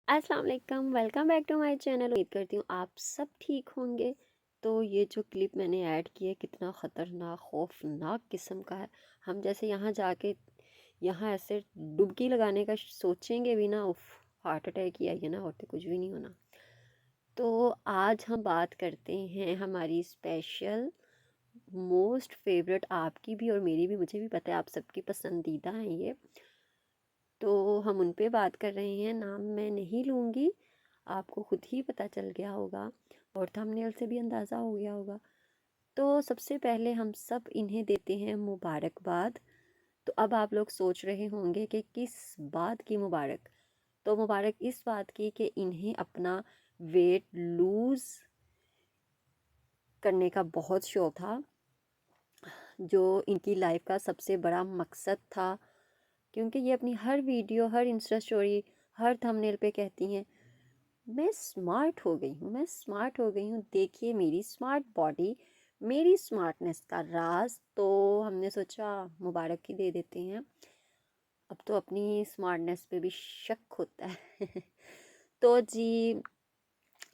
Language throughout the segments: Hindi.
अस्सलाम वालेकुम, welcome back to my channel. उम्मीद करती हूँ आप सब ठीक होंगे। तो ये जो क्लिप मैंने ऐड की है कितना ख़तरनाक खौफनाक किस्म का है। हम जैसे यहाँ जाके यहाँ ऐसे डुबकी लगाने का सोचेंगे भी ना, उफ, हार्ट अटैक ही आइए ना, और तो कुछ भी नहीं होना। तो आज हम बात करते हैं हमारी स्पेशल मोस्ट फेवरेट, आपकी भी और मेरी भी, मुझे भी पता है आप सबकी पसंदीदा हैं ये। तो हम उन पे बात कर रहे हैं, नाम मैं नहीं लूँगी, आपको खुद ही पता चल गया होगा और थंबनेल से भी अंदाज़ा हो गया होगा। तो सबसे पहले हम सब इन्हें देते हैं मुबारकबाद। तो अब आप लोग सोच रहे होंगे कि किस बात की मुबारक। तो मुबारक इस बात की कि इन्हें अपना वेट लूज़ करने का बहुत शौक था, जो इनकी लाइफ का सबसे बड़ा मकसद था। क्योंकि ये अपनी हर वीडियो, हर इंस्टा स्टोरी, हर थंबनेल पे कहती हैं, मैं स्मार्ट हो गई हूँ, मैं स्मार्ट हो गई हूँ, देखिए मेरी स्मार्ट बॉडी, मेरी स्मार्टनेस का राज। तो हमने सोचा मुबारक ही दे देते हैं, अब तो अपनी स्मार्टनेस पे भी शक होता है। तो जी,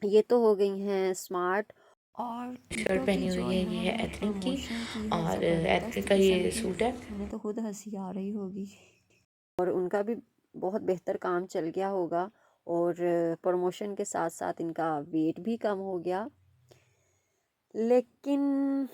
ये तो हो गई हैं स्मार्ट। और शर्ट टीटो की पहनी हुई जो है, ये है इन्होंने एथनिक की। प्रमोशन की है और ज़बरदस्त एथनिक का किस्म ये की, सूट है। हमें तो खुद हंसी आ रही होगी। और उनका भी बहुत बेहतर काम चल गया होगा, और प्रमोशन के साथ साथ इनका वेट भी कम हो गया। लेकिन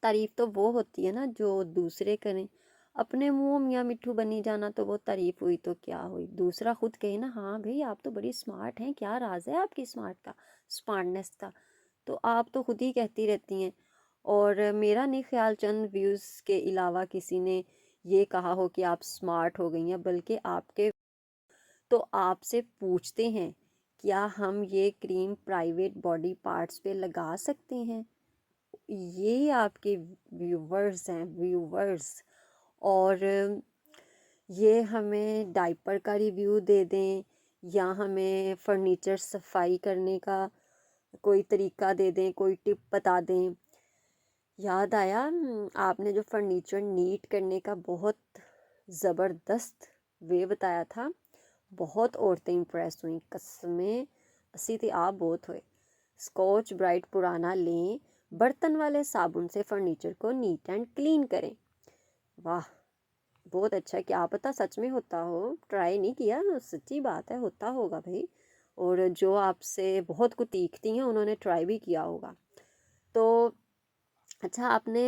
तारीफ तो वो होती है ना जो दूसरे करें, अपने मुंह मियाँ मिट्ठू बनी जाना तो वो तारीफ हुई तो क्या हुई, दूसरा खुद कहे ना, हाँ भाई आप तो बड़ी स्मार्ट हैं, क्या राज है आपकी स्मार्टनेस का, तो आप तो खुद ही कहती रहती हैं। और मेरा नहीं ख्याल चंद व्यूज़ के अलावा किसी ने ये कहा हो कि आप स्मार्ट हो गई हैं, बल्कि आपके तो आपसे पूछते हैं, क्या हम ये क्रीम प्राइवेट बॉडी पार्ट्स पे लगा सकते हैं? ये आपके व्यूवर्स हैं, व्यूवर्स। और ये हमें डायपर का रिव्यू दे दें, या हमें फर्नीचर सफाई करने का कोई तरीका दे दें, कोई टिप बता दें। याद आया, आपने जो फर्नीचर नीट करने का बहुत ज़बरदस्त वे बताया था, बहुत औरतें इम्प्रेस हुई, कसमें हंसी थी आप बहुत हुए। स्कॉच ब्राइट पुराना लें, बर्तन वाले साबुन से फर्नीचर को नीट एंड क्लीन करें। वाह, बहुत अच्छा, क्या पता सच में होता हो, ट्राई नहीं किया, सच्ची बात है, होता होगा भाई। और जो आपसे बहुत कुछ सीखती हैं उन्होंने ट्राई भी किया होगा। तो अच्छा, आपने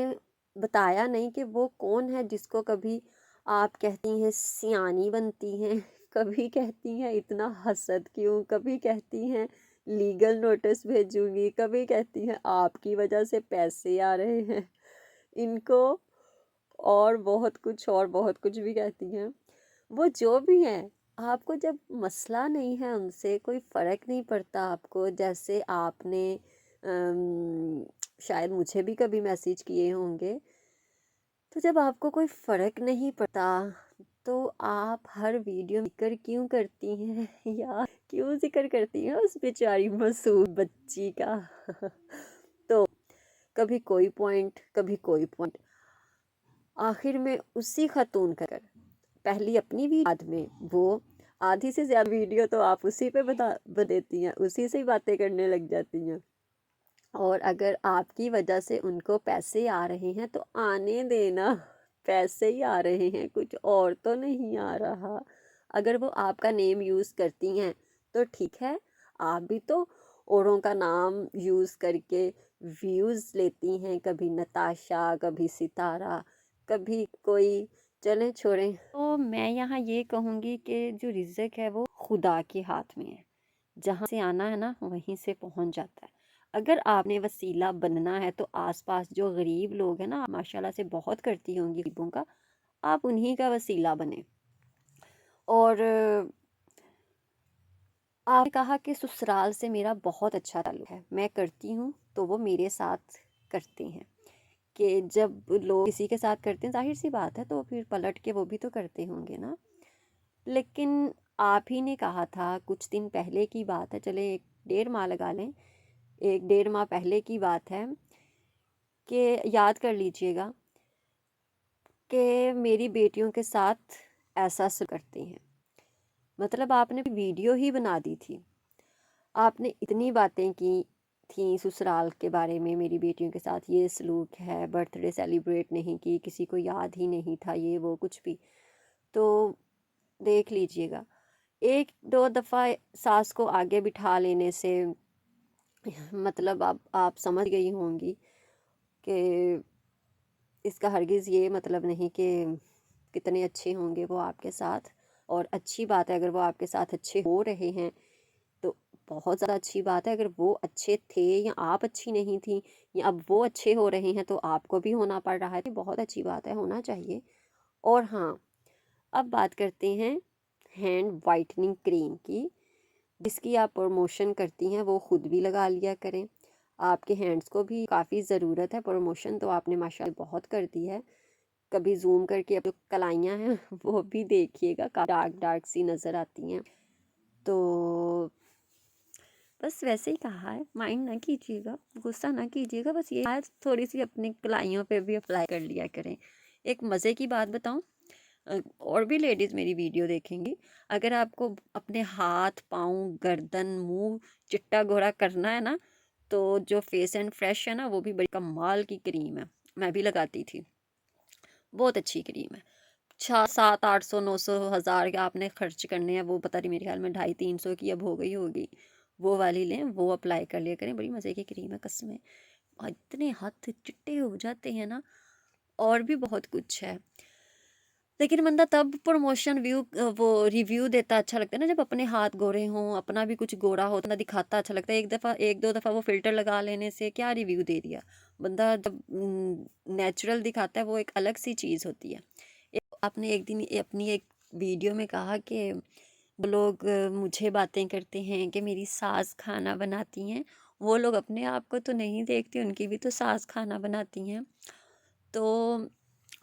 बताया नहीं कि वो कौन है जिसको कभी आप कहती हैं सियानी बनती हैं, कभी कहती हैं इतना हसद क्यों, कभी कहती हैं लीगल नोटिस भेजूंगी, कभी कहती हैं आपकी वजह से पैसे आ रहे हैं इनको, और बहुत कुछ भी कहती हैं। वो जो भी हैं, आपको जब मसला नहीं है उनसे, कोई फ़र्क नहीं पड़ता आपको, जैसे आपने शायद मुझे भी कभी मैसेज किए होंगे। तो जब आपको कोई फ़र्क नहीं पड़ता, तो आप हर वीडियो में ज़िक्र क्यों करती हैं? या क्यों ज़िक्र करती हैं उस बेचारी मासूम बच्ची का? तो कभी कोई पॉइंट, कभी कोई पॉइंट, आखिर में उसी खातून का कर, पहली अपनी वीडियो, बाद में वो, आधी से ज़्यादा वीडियो तो आप उसी पे बता देती हैं, उसी से ही बातें करने लग जाती हैं। और अगर आपकी वजह से उनको पैसे आ रहे हैं तो आने देना, पैसे ही आ रहे हैं, कुछ और तो नहीं आ रहा। अगर वो आपका नेम यूज़ करती हैं तो ठीक है, आप भी तो औरों का नाम यूज़ करके व्यूज़ लेती हैं, कभी नताशा, कभी सितारा, कभी कोई, चलें छोड़ें। तो मैं यहाँ ये कहूँगी कि जो रिज़्क है वो खुदा के हाथ में है, जहाँ से आना है ना वहीं से पहुँच जाता है। अगर आपने वसीला बनना है तो आसपास जो गरीब लोग हैं ना, आप माशाल्लाह से बहुत करती होंगी गरीबों का, आप उन्हीं का वसीला बने। और आपने कहा कि ससुराल से मेरा बहुत अच्छा ताल्लुक है, मैं करती हूँ तो वो मेरे साथ करते हैं, कि जब लोग किसी के साथ करते हैं जाहिर सी बात है तो फिर पलट के वो भी तो करते होंगे ना। लेकिन आप ही ने कहा था, कुछ दिन पहले की बात है, चले 1 डेढ़ माह लगा लें, 1 डेढ़ माह पहले की बात है, कि याद कर लीजिएगा कि मेरी बेटियों के साथ ऐसा करते हैं। मतलब आपने वीडियो ही बना दी थी। आपने इतनी बातें की थी ससुराल के बारे में, मेरी बेटियों के साथ ये सलूक है, बर्थडे सेलिब्रेट नहीं की, किसी को याद ही नहीं था, ये वो कुछ भी। तो देख लीजिएगा, एक दो दफ़ा सास को आगे बिठा लेने से मतलब आप समझ गई होंगी कि इसका हरगिज़ ये मतलब नहीं कि कितने अच्छे होंगे वो आपके साथ। और अच्छी बात है अगर वो आपके साथ अच्छे हो रहे हैं, तो बहुत ज़्यादा अच्छी बात है। अगर वो अच्छे थे या आप अच्छी नहीं थी, या अब वो अच्छे हो रहे हैं तो आपको भी होना पड़ रहा है, तो बहुत अच्छी बात है, होना चाहिए। और हाँ, अब बात करते हैं हैंड वाइटनिंग क्रीम की, जिसकी आप प्रमोशन करती हैं, वो खुद भी लगा लिया करें। आपके हैंड्स को भी काफ़ी ज़रूरत है, प्रमोशन तो आपने माशाल्लाह बहुत कर दी है। कभी जूम करके अब जो कलाइयाँ हैं वो भी देखिएगा, डार्क डार्क सी नज़र आती हैं। तो बस वैसे ही कहा है, माइंड ना कीजिएगा, गुस्सा ना कीजिएगा, बस ये आज थोड़ी सी अपनी कलाइयों पे भी अप्लाई कर लिया करें। एक मज़े की बात बताऊं, और भी लेडीज़ मेरी वीडियो देखेंगी, अगर आपको अपने हाथ पाँव गर्दन मुंह चिट्टा गोरा करना है ना, तो जो फेस एंड फ्रेश है ना, वो भी बड़ी कमाल की क्रीम है। मैं भी लगाती थी, बहुत अच्छी क्रीम है। 6 7 800 900 1000 के आपने खर्च करने हैं, वो पता नहीं, मेरे ख्याल में 250 300 की अब हो गई होगी। वो वाली लें, वो अप्लाई कर लिया करें, बड़ी मज़े की क्रीम है कसम है। और इतने हाथ चिट्टे हो जाते हैं ना। और भी बहुत कुछ है, लेकिन बंदा तब प्रमोशन वो रिव्यू देता अच्छा लगता है ना, जब अपने हाथ गोरे हों, अपना भी कुछ गोरा हो तो ना दिखाता अच्छा लगता है। एक दफ़ा एक दो दफ़ा वो फिल्टर लगा लेने से क्या रिव्यू दे दिया। बंदा जब नेचुरल दिखाता है, वो एक अलग सी चीज़ होती है। आपने एक दिन अपनी एक वीडियो में कहा कि वो लोग मुझे बातें करते हैं कि मेरी सास खाना बनाती हैं। वो लोग अपने आप को तो नहीं देखते, उनकी भी तो सास खाना बनाती हैं। तो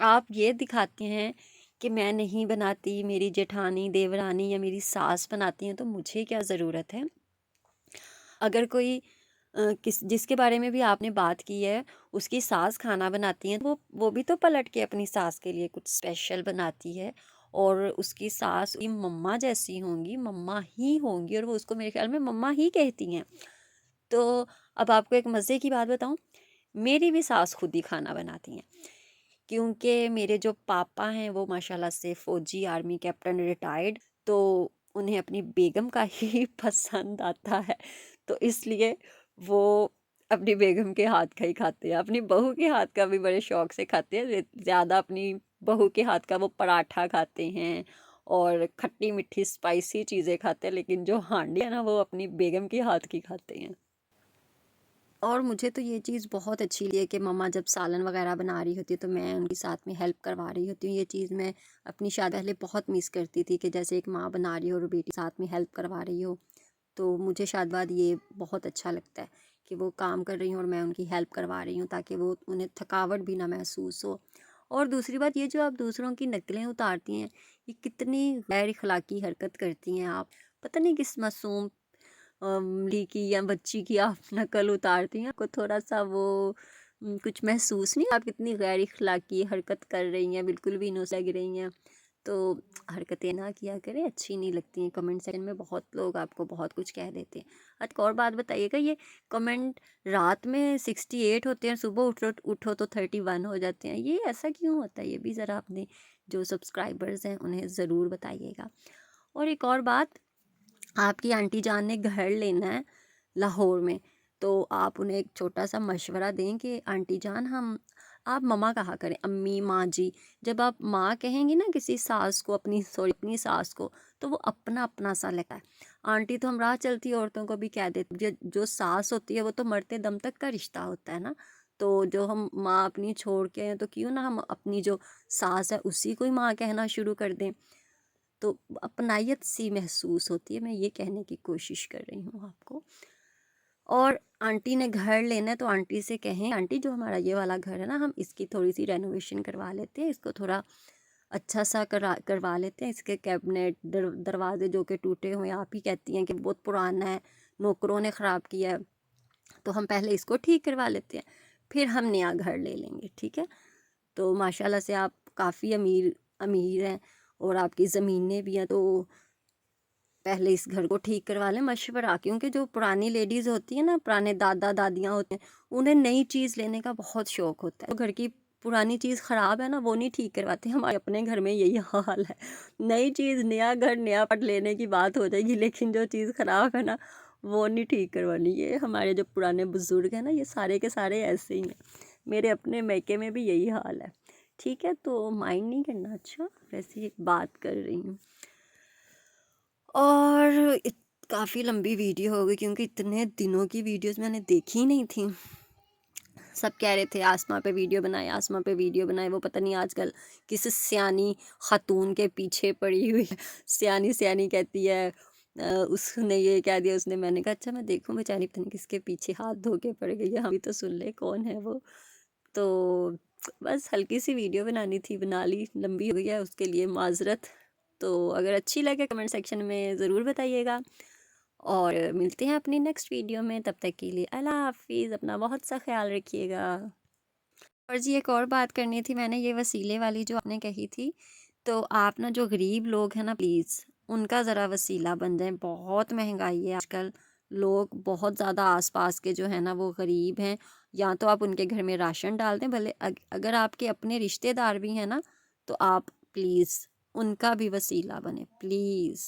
आप ये दिखाते हैं कि मैं नहीं बनाती, मेरी जेठानी देवरानी या मेरी सास बनाती हैं, तो मुझे क्या ज़रूरत है। अगर कोई किस जिसके बारे में भी आपने बात की है, उसकी सास खाना बनाती हैं, तो वो भी तो पलट के अपनी सास के लिए कुछ स्पेशल बनाती है। और उसकी सास की मम्मा जैसी होंगी, मम्मा ही होंगी, और वो उसको मेरे ख्याल में मम्मा ही कहती हैं। तो अब आपको एक मज़े की बात बताऊं, मेरी भी सास खुद ही खाना बनाती हैं, क्योंकि मेरे जो पापा हैं वो माशाल्लाह से फ़ौजी आर्मी कैप्टन रिटायर्ड, तो उन्हें अपनी बेगम का ही पसंद आता है। तो इसलिए वो अपनी बेगम के हाथ का ही खाते हैं, अपनी बहू के हाथ का भी बड़े शौक से खाते हैं। ज़्यादा अपनी बहू के हाथ का वो पराठा खाते हैं और खट्टी मीठी स्पाइसी चीज़ें खाते हैं, लेकिन जो हांडी है ना, वो अपनी बेगम के हाथ की खाते हैं। और मुझे तो ये चीज़ बहुत अच्छी लगी है कि मम्मा जब सालन वगैरह बना रही होती है, तो मैं उनके साथ में हेल्प करवा रही होती हूँ। ये चीज़ मैं अपनी शादी पहले बहुत मिस करती थी, कि जैसे एक माँ बना रही हो और बेटी साथ में हेल्प करवा रही हो। तो मुझे शादी बाद ये बहुत अच्छा लगता है कि वो काम कर रही हूँ और मैं उनकी हेल्प करवा रही हूँ, ताकि वो उन्हें थकावट भी ना महसूस हो। और दूसरी बात, ये जो आप दूसरों की नकलें उतारती हैं, ये कितनी गैर अखलाकी हरकत करती हैं आप। पता नहीं किस मासूम ली की या बच्ची की आप नकल उतारती हैं, आपको थोड़ा सा वो कुछ महसूस नहीं, आप कितनी गैर अखलाकी हरकत कर रही हैं, बिल्कुल भी इनोसेंट लग रही हैं। तो हरकतें ना किया करें, अच्छी नहीं लगती हैं। कमेंट सेक्शन में बहुत लोग आपको बहुत कुछ कह देते हैं। अच्छा, एक और बात बताइएगा, ये कमेंट रात में 68 होते हैं, सुबह उठो उठो तो 31 हो जाते हैं, ये ऐसा क्यों होता है? ये भी ज़रा अपने जो सब्सक्राइबर्स हैं उन्हें ज़रूर बताइएगा। और एक और बात, आपकी आंटी जान ने घर लेना है लाहौर में, तो आप उन्हें एक छोटा सा मशवरा दें कि आंटी जान, हम आप मम्मा कहा करें, अम्मी माँ जी। जब आप माँ कहेंगी ना किसी सास को, अपनी सास को, तो वो अपना अपना सा लगता है। आंटी तो हम राह चलती औरतों को भी कह देते, जो सास होती है वो तो मरते दम तक का रिश्ता होता है ना। तो जो हम माँ अपनी छोड़ के हैं, तो क्यों ना हम अपनी जो सास है उसी को ही माँ कहना शुरू कर दें, तो अपनायत सी महसूस होती है। मैं ये कहने की कोशिश कर रही हूँ आपको। और आंटी ने घर लेना है, तो आंटी से कहें, आंटी जो हमारा ये वाला घर है ना, हम इसकी थोड़ी सी रेनोवेशन करवा लेते हैं, इसको थोड़ा अच्छा सा करवा लेते हैं। इसके कैबिनेट दरवाजे जो कि टूटे हुए, आप ही कहती हैं कि बहुत पुराना है, नौकरों ने ख़राब किया है, तो हम पहले इसको ठीक करवा लेते हैं, फिर हम नया घर ले लेंगे, ठीक है। तो माशाल्लाह से आप काफ़ी अमीर अमीर हैं और आपकी ज़मीनें भी हैं, तो पहले इस घर को ठीक करवा लें मशवरा, क्योंकि जो पुरानी लेडीज़ होती है ना, पुराने दादा दादियाँ होते हैं, उन्हें नई चीज़ लेने का बहुत शौक होता है। तो घर की पुरानी चीज़ ख़राब है ना, वो नहीं ठीक करवाते। हमारे अपने घर में यही हाल है, नई चीज़, नया घर, नया पट लेने की बात हो जाएगी, लेकिन जो चीज़ ख़राब है ना, वो नहीं ठीक करवानी। ये हमारे जो पुराने बुज़ुर्ग हैं ना, ये सारे के सारे ऐसे ही हैं। मेरे अपने मायके में भी यही हाल है। ठीक है, तो माइंड नहीं करना। अच्छा, वैसे एक बात कर रही हूँ, और काफ़ी लंबी वीडियो हो गई, क्योंकि इतने दिनों की वीडियोस मैंने देखी ही नहीं थी। सब कह रहे थे आसमां पे वीडियो बनाए, आसमां पे वीडियो बनाए। वो पता नहीं आजकल किस सियानी खातून के पीछे पड़ी हुई है। सियानी सियानी कहती है, उसने ये कह दिया, उसने, मैंने कहा अच्छा मैं देखूं बेचारी पता नहीं किसके पीछे हाथ धो के पड़ गई है, हम भी तो सुन ले कौन है वो। तो बस हल्की सी वीडियो बनानी थी, बना ली, लंबी हो गई है, उसके लिए माजरत। तो अगर अच्छी लगे कमेंट सेक्शन में ज़रूर बताइएगा, और मिलते हैं अपनी नेक्स्ट वीडियो में। तब तक के लिए अल्लाह हाफिज़, अपना बहुत सा ख्याल रखिएगा। और जी एक और बात करनी थी, मैंने ये वसीले वाली जो आपने कही थी, तो आप ना जो गरीब लोग हैं ना, प्लीज़ उनका ज़रा वसीला बन जाए। बहुत महंगाई है आजकल, लोग बहुत ज़्यादा आसपास के जो है ना वो गरीब हैं, या तो आप उनके घर में राशन डाल दें, भले अगर आपके अपने रिश्तेदार भी हैं ना, तो आप प्लीज़ उनका भी वसीला बने प्लीज़।